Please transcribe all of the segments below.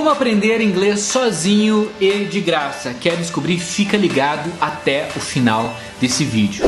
Como aprender inglês sozinho e de graça? Quer descobrir? Fica ligado até o final desse vídeo.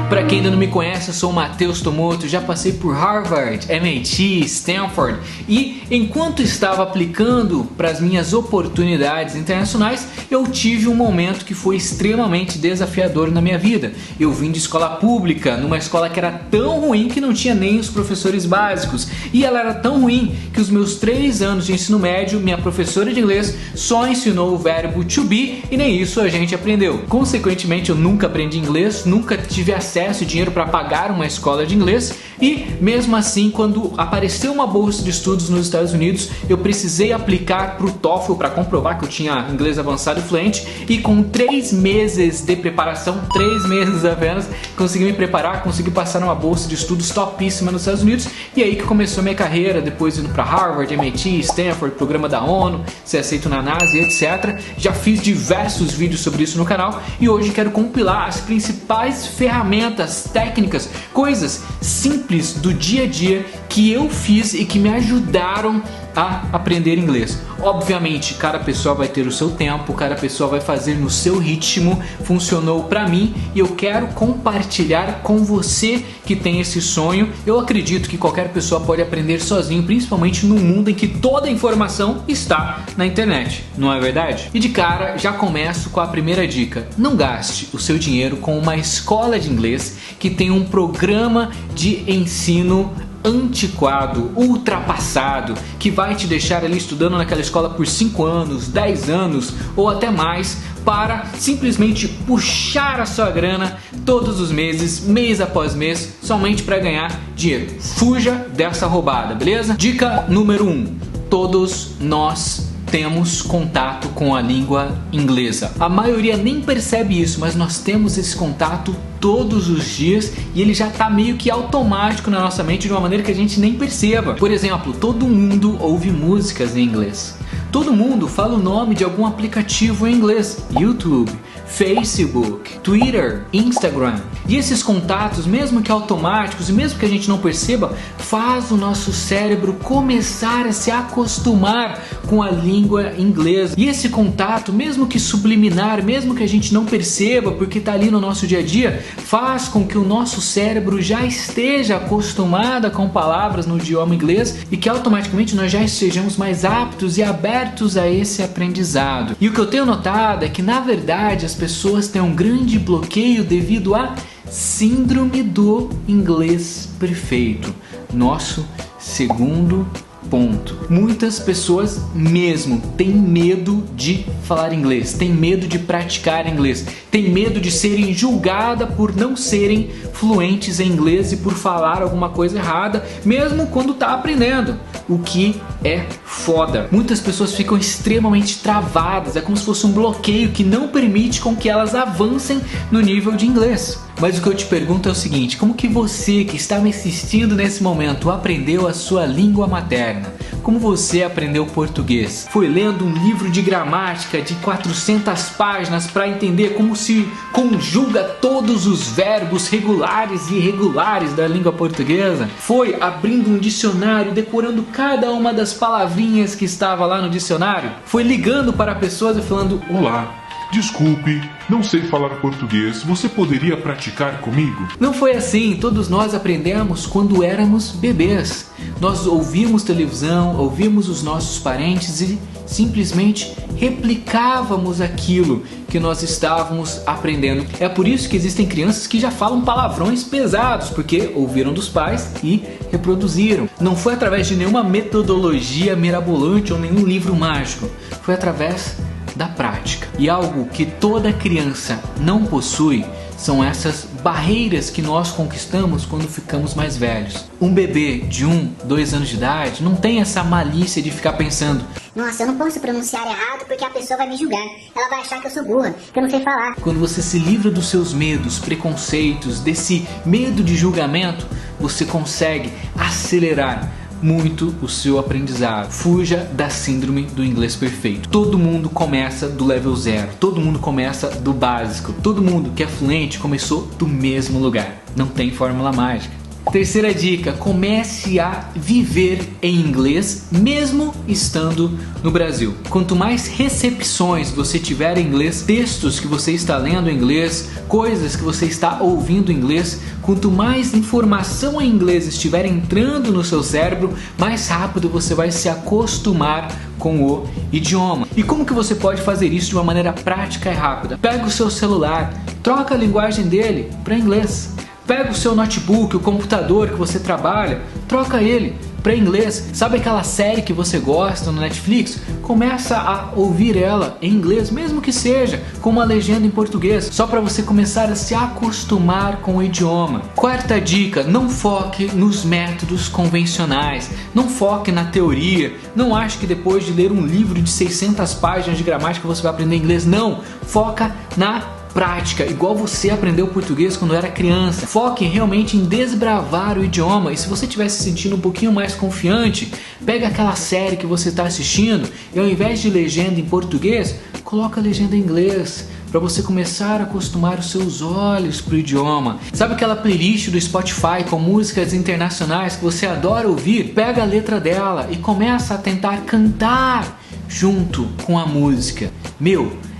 Para quem ainda não me conhece, eu sou o Matheus Tomoto, já passei por Harvard, MIT, Stanford e enquanto estava aplicando para as minhas oportunidades internacionais, eu tive um momento que foi extremamente desafiador na minha vida. Eu vim de escola pública, numa escola que era tão ruim que não tinha nem os professores básicos, e ela era tão ruim que os meus 3 anos de ensino médio, minha professora de inglês só ensinou o verbo to be e nem isso a gente aprendeu. Consequentemente, eu nunca aprendi inglês, nunca tive acesso e dinheiro para pagar uma escola de inglês e mesmo assim, quando apareceu uma bolsa de estudos nos Estados Unidos, eu precisei aplicar para o TOEFL para comprovar que eu tinha inglês avançado e fluente, e com 3 meses de preparação, 3 meses apenas, consegui me preparar, consegui passar numa bolsa de estudos topíssima nos Estados Unidos, e aí que começou a minha carreira, depois indo para Harvard, MIT, Stanford, programa da ONU, ser aceito na NASA, etc. Já fiz diversos vídeos sobre isso no canal e hoje quero compilar as principais ferramentas, técnicas, coisas simples do dia a dia que eu fiz e que me ajudaram a aprender inglês. Obviamente, cada pessoa vai ter o seu tempo, cada pessoa vai fazer no seu ritmo. Funcionou pra mim e eu quero compartilhar com você que tem esse sonho. Eu acredito que qualquer pessoa pode aprender sozinho, principalmente num mundo em que toda a informação está na internet, não é verdade? E de cara, já começo com a primeira dica. Não gaste o seu dinheiro com uma escola de inglês que tem um programa de ensino antiquado, ultrapassado, que vai te deixar ali estudando naquela escola por 5 anos, 10 anos ou até mais, para simplesmente puxar a sua grana todos os meses, mês após mês, somente para ganhar dinheiro. Fuja dessa roubada, beleza? Dica número 1. Todos nós temos contato com a língua inglesa. A maioria nem percebe isso, mas nós temos esse contato todos os dias e ele já está meio que automático na nossa mente de uma maneira que a gente nem perceba. Por exemplo, todo mundo ouve músicas em inglês. Todo mundo fala o nome de algum aplicativo em inglês. YouTube, Facebook, Twitter, Instagram. E esses contatos, mesmo que automáticos e mesmo que a gente não perceba, faz o nosso cérebro começar a se acostumar com a língua inglesa. E esse contato, mesmo que subliminar, mesmo que a gente não perceba porque está ali no nosso dia a dia, faz com que o nosso cérebro já esteja acostumado com palavras no idioma inglês e que automaticamente nós já estejamos mais aptos e abertos a esse aprendizado. E o que eu tenho notado é que, na verdade, as pessoas têm um grande bloqueio devido à síndrome do inglês perfeito. Nosso segundo ponto. Muitas pessoas mesmo têm medo de falar inglês, têm medo de praticar inglês, têm medo de serem julgadas por não serem fluentes em inglês e por falar alguma coisa errada, mesmo quando tá aprendendo, o que é foda. Muitas pessoas ficam extremamente travadas, é como se fosse um bloqueio que não permite com que elas avancem no nível de inglês. Mas o que eu te pergunto é o seguinte: como que você que está me assistindo nesse momento aprendeu a sua língua materna? Como você aprendeu português? Foi lendo um livro de gramática de 400 páginas para entender como se conjuga todos os verbos regulares e irregulares da língua portuguesa? Foi abrindo um dicionário, decorando cada uma das palavrinhas que estava lá no dicionário? Foi ligando para pessoas e falando: olá, desculpe, não sei falar português, você poderia praticar comigo? Não foi assim, todos nós aprendemos quando éramos bebês. Nós ouvimos televisão, ouvimos os nossos parentes e simplesmente replicávamos aquilo que nós estávamos aprendendo. É por isso que existem crianças que já falam palavrões pesados, porque ouviram dos pais e reproduziram. Não foi através de nenhuma metodologia mirabolante ou nenhum livro mágico, foi através da prática. E algo que toda criança não possui são essas barreiras que nós conquistamos quando ficamos mais velhos. Um bebê de 1, 2 anos de idade não tem essa malícia de ficar pensando: nossa, eu não posso pronunciar errado porque a pessoa vai me julgar, ela vai achar que eu sou burra, que eu não sei falar. Quando você se livra dos seus medos, preconceitos, desse medo de julgamento, você consegue acelerar muito o seu aprendizado. Fuja da síndrome do inglês perfeito. Todo mundo começa do level 0, todo mundo começa do básico, todo mundo que é fluente começou do mesmo lugar. Não tem fórmula mágica. Terceira dica, comece a viver em inglês mesmo estando no Brasil. Quanto mais recepções você tiver em inglês, textos que você está lendo em inglês, coisas que você está ouvindo em inglês, quanto mais informação em inglês estiver entrando no seu cérebro, mais rápido você vai se acostumar com o idioma. E como que você pode fazer isso de uma maneira prática e rápida? Pega o seu celular, troca a linguagem dele para inglês. Pega o seu notebook, o computador que você trabalha, troca ele para inglês. Sabe aquela série que você gosta no Netflix? Começa a ouvir ela em inglês, mesmo que seja com uma legenda em português, só para você começar a se acostumar com o idioma. Quarta dica, não foque nos métodos convencionais, não foque na teoria, não ache que depois de ler um livro de 600 páginas de gramática você vai aprender inglês, não, foca na prática, igual você aprendeu português quando era criança. Foque realmente em desbravar o idioma. E se você estiver se sentindo um pouquinho mais confiante, pega aquela série que você está assistindo e ao invés de legenda em português, coloca a legenda em inglês, para você começar a acostumar os seus olhos para o idioma. Sabe aquela playlist do Spotify com músicas internacionais que você adora ouvir? Pega a letra dela e começa a tentar cantar junto com a música.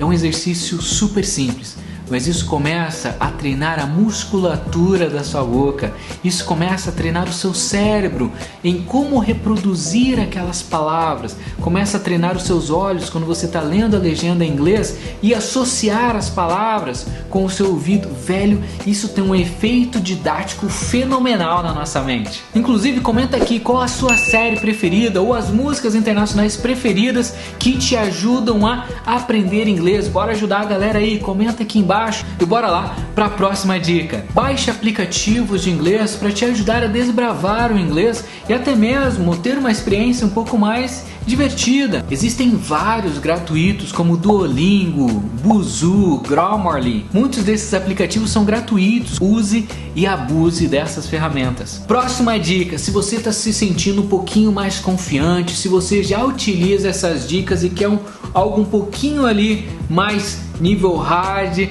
É um exercício super simples, mas isso começa a treinar a musculatura da sua boca, isso começa a treinar o seu cérebro em como reproduzir aquelas palavras, começa a treinar os seus olhos quando você está lendo a legenda em inglês e associar as palavras com o seu ouvido. Velho, isso tem um efeito didático fenomenal na nossa mente. Inclusive, comenta aqui qual a sua série preferida ou as músicas internacionais preferidas que te ajudam a aprender inglês. Bora ajudar a galera aí, comenta aqui embaixo. E bora lá para a próxima dica. Baixe aplicativos de inglês para te ajudar a desbravar o inglês e até mesmo ter uma experiência um pouco mais divertida. Existem vários gratuitos como Duolingo, Busuu, Grammarly. Muitos desses aplicativos são gratuitos. Use e abuse dessas ferramentas. Próxima dica, se você está se sentindo um pouquinho mais confiante, se você já utiliza essas dicas e quer algo um pouquinho ali mais nível hard,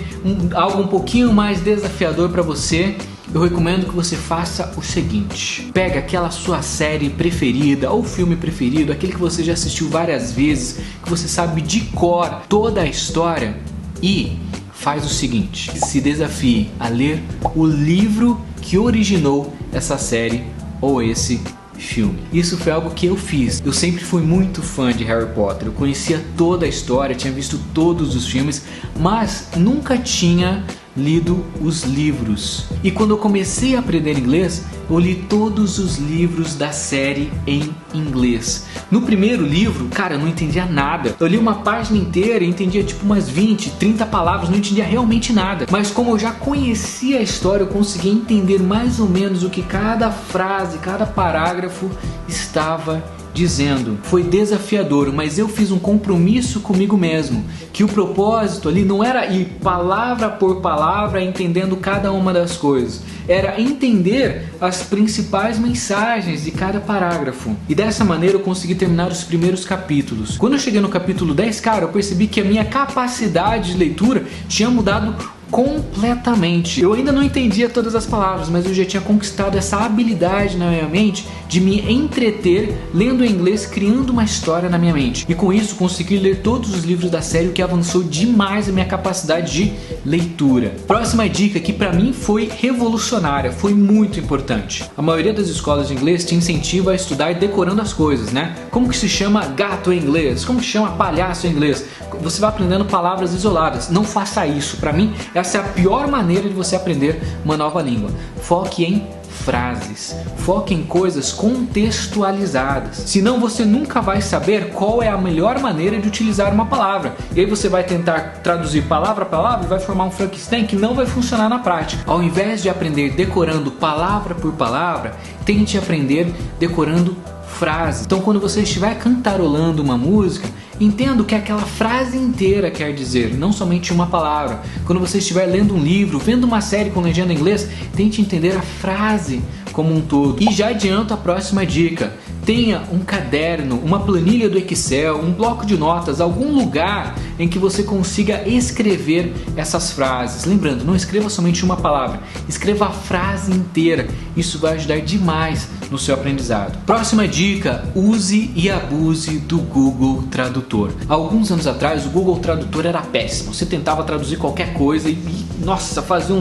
algo um pouquinho mais desafiador para você, eu recomendo que você faça o seguinte: pega aquela sua série preferida ou filme preferido, aquele que você já assistiu várias vezes, que você sabe de cor toda a história, e faz o seguinte: se desafie a ler o livro que originou essa série ou esse filme. Isso foi algo que eu fiz. Eu sempre fui muito fã de Harry Potter. Eu conhecia toda a história, tinha visto todos os filmes, mas nunca tinha lido os livros. E quando eu comecei a aprender inglês, eu li todos os livros da série em inglês. No primeiro livro, cara, eu não entendia nada. Eu li uma página inteira e entendia tipo umas 20, 30 palavras, não entendia realmente nada. Mas como eu já conhecia a história, eu conseguia entender mais ou menos o que cada frase, cada parágrafo estava dizendo. Foi desafiador, mas eu fiz um compromisso comigo mesmo, que o propósito ali não era ir palavra por palavra entendendo cada uma das coisas, era entender as principais mensagens de cada parágrafo. E dessa maneira eu consegui terminar os primeiros capítulos. Quando eu cheguei no capítulo 10, cara, eu percebi que a minha capacidade de leitura tinha mudado completamente. Eu ainda não entendia todas as palavras, mas eu já tinha conquistado essa habilidade na minha mente de me entreter lendo em inglês, criando uma história na minha mente. E com isso consegui ler todos os livros da série, o que avançou demais a minha capacidade de leitura. Próxima dica que pra mim foi revolucionária, foi muito importante. A maioria das escolas de inglês te incentiva a estudar decorando as coisas, né? Como que se chama gato em inglês? Como que se chama palhaço em inglês? Você vai aprendendo palavras isoladas. Não faça isso. Pra mim, essa é a pior maneira de você aprender uma nova língua. Foque em frases. Foque em coisas contextualizadas. Senão você nunca vai saber qual é a melhor maneira de utilizar uma palavra. E aí você vai tentar traduzir palavra a palavra e vai formar um Frankenstein que não vai funcionar na prática. Ao invés de aprender decorando palavra por palavra, tente aprender decorando frases. Então quando você estiver cantarolando uma música, entenda o que aquela frase inteira quer dizer, não somente uma palavra. Quando você estiver lendo um livro, vendo uma série com legenda em inglês, tente entender a frase como um todo. E já adianto a próxima dica: Tenha um caderno, uma planilha do Excel, um bloco de notas, algum lugar em que você consiga escrever essas frases. Lembrando, não escreva somente uma palavra, escreva a frase inteira. Isso vai ajudar demais no seu aprendizado. Próxima dica: use e abuse do Google Tradutor. Há alguns anos atrás o Google Tradutor era péssimo. Você tentava traduzir qualquer coisa e nossa, fazia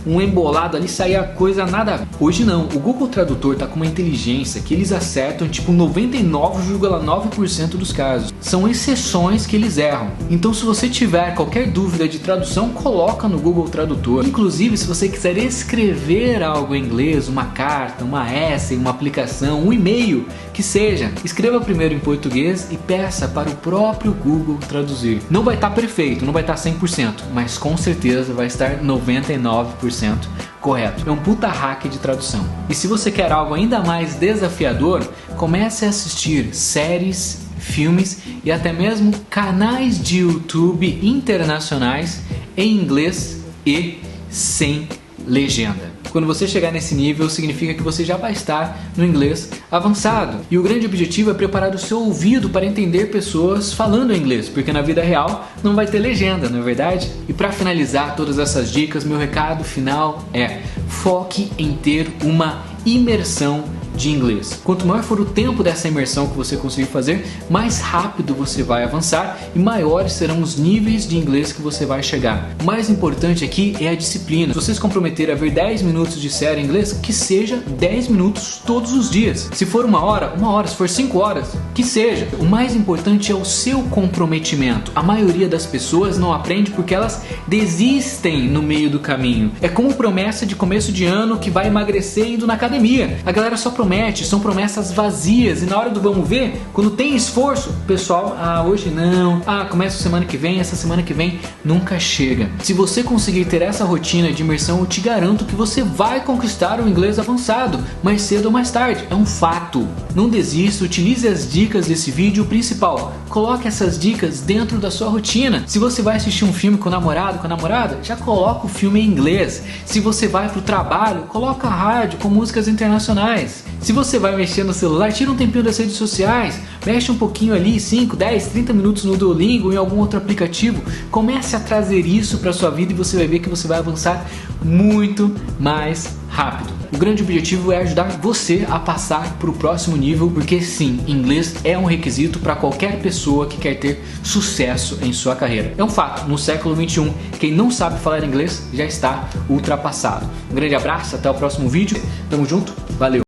um embolado ali, saía coisa nada a ver. Hoje não, o Google Tradutor está com uma inteligência que eles acertam tipo 99,9% dos casos. São exceções que eles erram. Então se você tiver qualquer dúvida de tradução, coloca no Google Tradutor. Inclusive se você quiser escrever algo em inglês, uma carta, uma essay, uma aplicação, um e-mail, que seja, escreva primeiro em português e peça para o próprio Google traduzir. Não vai estar perfeito, não vai estar 100%, mas com certeza vai estar 99% correto. É um puta hack de tradução. E se você quer algo ainda mais desafiador, comece a assistir séries, filmes e até mesmo canais de YouTube internacionais em inglês e sem legenda. Quando você chegar nesse nível, significa que você já vai estar no inglês avançado. E o grande objetivo é preparar o seu ouvido para entender pessoas falando inglês, porque na vida real não vai ter legenda, não é verdade? E para finalizar todas essas dicas, meu recado final é: foque em ter uma imersão de inglês. Quanto maior for o tempo dessa imersão que você conseguir fazer, mais rápido você vai avançar e maiores serão os níveis de inglês que você vai chegar. O mais importante aqui é a disciplina. Se você se comprometer a ver 10 minutos de série em inglês, que seja 10 minutos todos os dias. Se for uma hora, se for 5 horas, que seja. O mais importante é o seu comprometimento. A maioria das pessoas não aprende porque elas desistem no meio do caminho. É como promessa de começo de ano que vai emagrecer indo na academia. A galera só promete, são promessas vazias e na hora do vamos ver, quando tem esforço, o pessoal, hoje não, começa semana que vem, essa semana que vem nunca chega. Se você conseguir ter essa rotina de imersão, eu te garanto que você vai conquistar o inglês avançado, mais cedo ou mais tarde, é um fato. Não desista, utilize as dicas desse vídeo. O principal, coloque essas dicas dentro da sua rotina. Se você vai assistir um filme com o namorado, com a namorada, já coloca o filme em inglês. Se você vai para o trabalho, coloca a rádio com músicas internacionais. Se você vai mexer no celular, tira um tempinho das redes sociais, mexe um pouquinho ali, 5, 10, 30 minutos no Duolingo ou em algum outro aplicativo. Comece a trazer isso para sua vida e você vai ver que você vai avançar muito mais rápido. O grande objetivo é ajudar você a passar para o próximo nível, porque sim, inglês é um requisito para qualquer pessoa que quer ter sucesso em sua carreira. É um fato, no século 21, quem não sabe falar inglês já está ultrapassado. Um grande abraço, até o próximo vídeo, tamo junto, valeu!